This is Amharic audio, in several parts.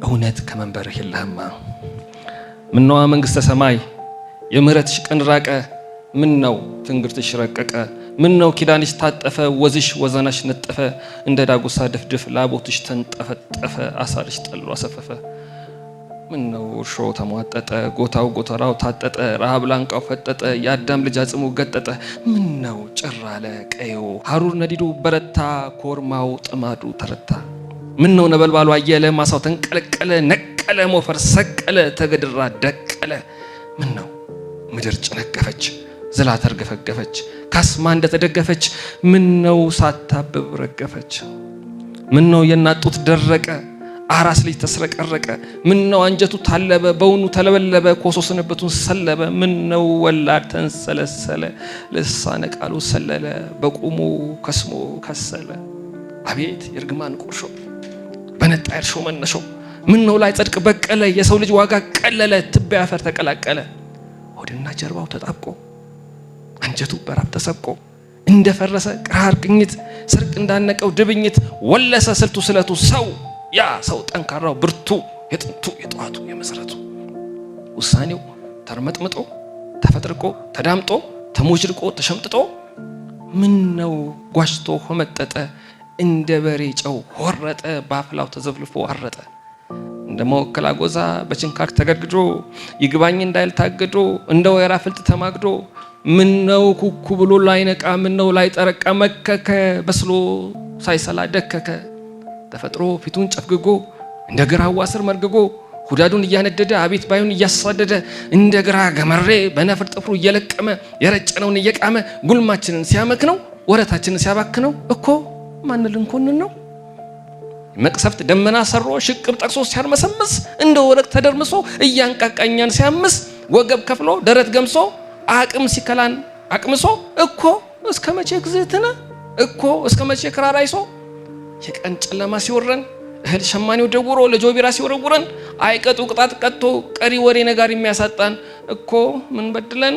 እውነት ከመንበርህ የለህማ ምነው መንግስተ ሰማይ የምህረትሽ ቀን ራቀ ምነው ትንግርትሽ ረቀቀ ምነው ኪዳንሽ ታጠፈ ወዝሽ ወዘናሽ ነጠፈ እንደ ዳጉሳ ድፍድፍ ላቦትሽ ተንጠፈጠፈ አሳርሽ ጠሎ አሰፈፈ ምነው እርሾ ተሟጠጠ ጎታው ጎተራው ታጠጠ ረሃብ ላንቃው ፈጠጠ የአዳም ልጅ አጽሙ ገጠጠ ምነው ጭራለ ቀዮ ሐሩር ነዲዱ በረታ ኮርማው ጥማዱ ተረታ ምነው ነበልባሉ አየለ ማሳው ተንቀለቀለ ነቀለ ሞፈር ሰቀለ ተገድራ ደቀለ ምነው ምድር ጨነገፈች ዝላ ተርገፈገፈች ካስማ እንደተደገፈች ምነው ሳታብብ ረገፈች ምነው የናጡት ደረቀ አራስ ልጅ ተስረቀረቀ ምነው አንጀቱ ታለበ በውኑ ተለበለበ ኮሶ ስንብቱን ሰለበ ምነው ወላድ ተንሰለሰለ ልሳነ ቃሉ ሰለለ በቁሙ ከስሞ ከሰለ አቤት የርግማን ቁርሾ በነጣ እርሾ መነሾ ምነው ላይ ጽድቅ በቀለ የሰው ልጅ ዋጋ ቀለለ ትቢያ አፈር ተቀላቀለ ሆድና ጀርባው ተጣብቆ አንጀቱ በራብ ተሰቆ እንደፈረሰ ቅራር ቅኝት ስርቅ እንዳነቀው ድብኝት ወለሰ ስልቱ ስለቱ ሰው ያ ሰው ጠንካራው ብርቱ የጥንቱ የጧቱ የመሰረቱ ውሳኔው ተርመጥምጦ ተፈጥርቆ ተዳምጦ ተሞጅርቆ ተሸምጥጦ ምነው ጓሽቶ ሆመጠጠ እንደ በሬ ጨው ሆረጠ ባፍላው ተዘፍልፎ አረጠ እንደሞከላ ጎዛ በችንካር ተገድግዶ ይግባኝ እንዳይል ታገዶ እንደ ወይራ ፍልጥ ተማግዶ ምነው ኩኩ ብሎ ላይነቃ ምነው ላይ ጠረቃ መከከ በስሎ ሳይሰላ ደከከ ተፈጥሮ ፊቱን ጨፍግጎ እንደ ግራዋ ስር መርግጎ ሁዳዱን እያነደደ አቤት ባዩን እያሳደደ እንደ ግራ ገመሬ በነፍር ጥፍሩ እየለቀመ የረጨነውን እየቃመ ጉልማችንን ሲያመክነው ወረታችንን ሲያባክነው እኮ ማን ልንኮንን ነው መቅሰፍት ደመና ሰሮ ሽቅብ ጠቅሶ ሲያርመሰምስ እንደ ወረቅ ተደርምሶ እያንቃቃኛን ሲያምስ ወገብ ከፍሎ ደረት ገምሶ አቅም ሲከላን አቅምሶ እኮ እስከ መቼ ግዝትነ እኮ እስከ መቼ ክራራይሶ የቀን ጨለማ ሲወረን እህል ሸማኔው ደውሮ ለጆቢራ ሲወረውረን አይቀጡ ቅጣት ቀጥቶ ቀሪ ወሬ ነጋር የሚያሳጣን እኮ ምን በድለን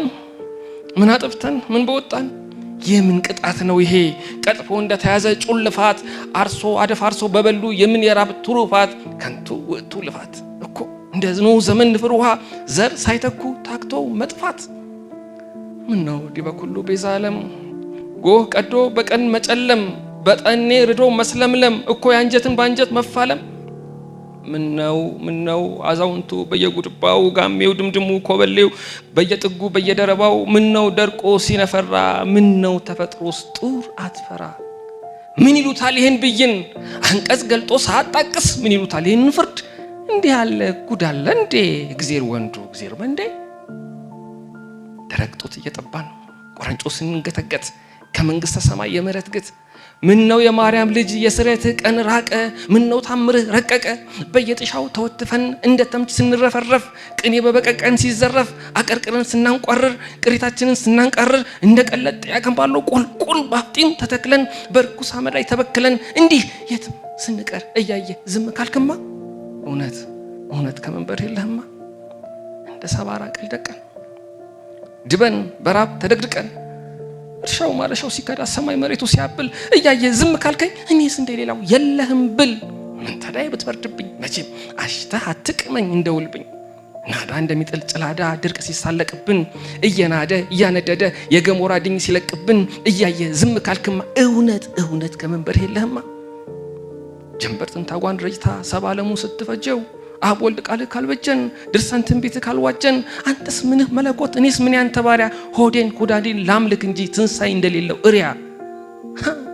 ምን አጥፍተን ምን በወጣን የምን ቅጣት ነው ይሄ ቀጥፎ እንደተያዘ ጩልፋት አርሶ አደፋርሶ በበሉ የምን የራብ ትሩፋት ከንቱ ወጥቱ ልፋት እኮ እንደዝኖ ዘመን ንፍር ውሃ ዘር ሳይተኩ ታክቶ መጥፋት ምነው ዲበኩሉ ቤዛ ዓለም ጎህ ቀዶ በቀን መጨለም በጠኔ ርዶ መስለምለም እኮ ያንጀትን ባንጀት መፋለም ምነው አዛውንቱ በየጉድባው ጋሜው ድምድሙ ኮበሌው በየጥጉ በየደረባው ምነው ደርቆ ሲነፈራ ምነው ተፈጥሮስ ጡር አትፈራ ምን ይሉታል ይሄን ብይን አንቀጽ ገልጦ ሳጣቅስ ምን ይሉታል ይሄን ፍርድ እንዲህ ያለ ጉድ አለ እንዴ እግዚአብሔር ወንዱ እግዚአብሔር መንዴ ተረግጦት እየጠባን ቆረንጮ ስንገተገት ከመንግስተ ሰማይ የምህረት ግት ምነው የማርያም ልጅ የስሬት ቀን ራቀ ምነው ታምርህ ረቀቀ በየጥሻው ተወትፈን እንደ ተምች ስንረፈረፍ ቅኔ በበቀቀን ሲዘረፍ አቀርቅረን ስናንቋርር ቅሪታችንን ስናንቃርር እንደ ቀለጥ ያከምባሎ ቁልቁል ባፍጢም ተተክለን በርኩስ አመድ ላይ ተበክለን እንዲህ የት ስንቀር እያየ ዝም ካልክማ እውነት ከመንበር የለህማ እንደ ሰባራ ቀልደቀን ድበን በራብ ተደግድቀን እርሻው ማረሻው ሲከዳ ሰማይ መሬቱ ሲያብል እያየ ዝም ካልከኝ እኔስ እንደሌላው የለህም ብል ምን ተዳይ ብትበርድብኝ መቼም አሽተህ አትቅመኝ እንደውልብኝ ናዳ እንደሚጥል ጭላዳ ድርቅ ሲሳለቅብን እየናደ እያነደደ የገሞራ ድኝ ሲለቅብን እያየ ዝም ካልክማ እውነት ከመንበር የለህማ ጀንበር ጥንታጓን ረጅታ ሰባ ዓለሙ ስትፈጀው አብ ወልድ ቃል ካልበጀን ድርሳን ትንቢት ካልዋጀን አንተስ ምንህ መለኮት እኔስ ምን ያንተ ባሪያ ሆዴን ኩዳዴን ላምልክ እንጂ ትንሳኤ እንደሌለው እሪያ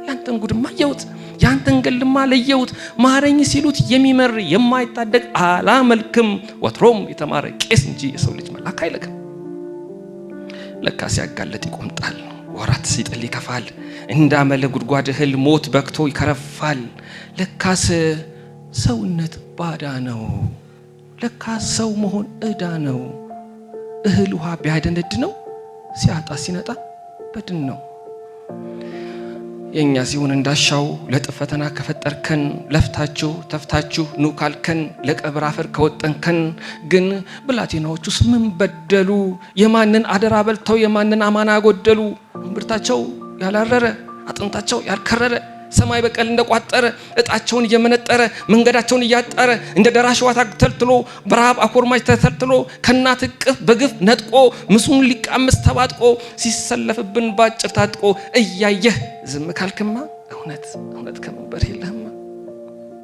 ያንተን ጉድማ የውት ያንተን ገልማ ለየውት ማረኝ ሲሉት የሚመር የማይታደግ አላመልክም ወትሮም የተማረ ቄስ እንጂ የሰው ልጅ መላክ አይልክም ለካስ ያጋለጥ ይቆምጣል ወራት ሲጥል ይከፋል እንዳመለ ጉድጓድ እህል ሞት በክቶ ይከረፋል ለካስ ሰውነት ባዳ ነው ለካስ ሰው መሆን እዳ ነው እህል ውሃ ቢያደነድ ነው ሲያጣ ሲነጣ በድን ነው የኛ ሲሆን እንዳሻው ለጥፈተና ከፈጠርከን ለፍታችሁ ተፍታችሁ ኑ ካልከን ለቀብር አፈር ከወጠንከን ግን ብላቴናዎቹስ ምን በደሉ የማንን አደራ በልተው የማንን አማና ጎደሉ ብርታቸው ያላረረ አጥንታቸው ያልከረረ ሰማይ በቀል እንደቋጠረ እጣቸውን እየመነጠረ መንገዳቸውን እያጣረ እንደ ደራሽ ዋታ ተልትሎ በረሃብ አኮርማጅ ተተልትሎ ከናት እቅፍ በግፍ ነጥቆ ምሱን ሊቃምስ ተባጥቆ ሲሰለፍብን ባጭር ታጥቆ እያየህ ዝም ካልክማ እውነት ከመንበር የለህማ።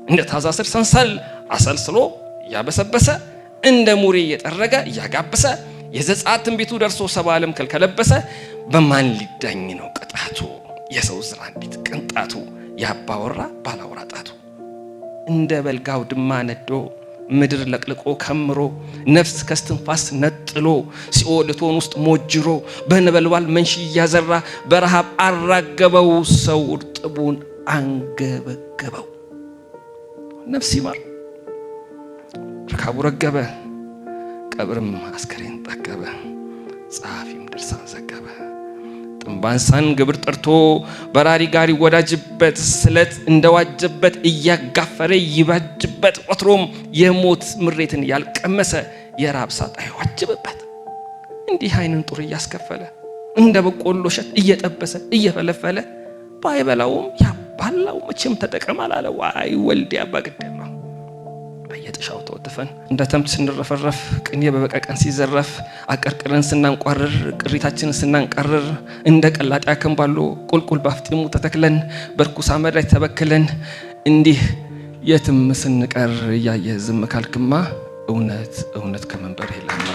እንደ ታዛ ስር ሰንሰል አሰልስሎ እያበሰበሰ እንደ ሙሬ እየጠረገ እያጋበሰ የዘጸአት ትንቢቱ ደርሶ ሰባ ዓለም ከልከለበሰ በማን ሊዳኝ ነው ቅጣቱ? የሰው ዝራ እንዴት ቅንጣቱ ያባወራ ባላወራ ጣቱ። እንደ በልጋው ድማ ነዶ ምድር ለቅልቆ ከምሮ ነፍስ ከስትንፋስ ነጥሎ ሲኦል እቶን ውስጥ ሞጅሮ በነበልባል መንሽ እያዘራ በረሃብ አራገበው ሰው እርጥቡን አንገበገበው። ነፍስ ይማር ርካቡ ረገበ ቀብርም አስከሬን ጠገበ ጸሐፊም ድርሳን ዘገበ። ጥንባንሳን ግብር ጠርቶ በራሪ ጋር ይወዳጅበት ስለት እንደዋጀበት እያጋፈረ ይባጅበት ወትሮም የሞት ምሬትን ያልቀመሰ የራብ ሳጣ ይዋጅብበት። እንዲህ አይንን ጡር እያስከፈለ እንደ በቆሎ እሸት እየጠበሰ እየፈለፈለ ባይበላውም ያባላው መቼም ተጠቀም አላለው። አይ ወልድ ያባግደማ በየጥሻው ተወጥፈን እንደ ተምች ስንረፈረፍ ቅኔ በበቀቀን ሲዘረፍ አቀርቅረን ስናንቋርር ቅሪታችንን ስናንቃርር እንደ ቀላጤ አከምባሎ ቁልቁል ባፍጢሙ ተተክለን በርኩስ አመድ ላይ ተበክለን እንዲህ የትም ስንቀር እያየ ዝም ካልክማ እውነት ከመንበር የለማ።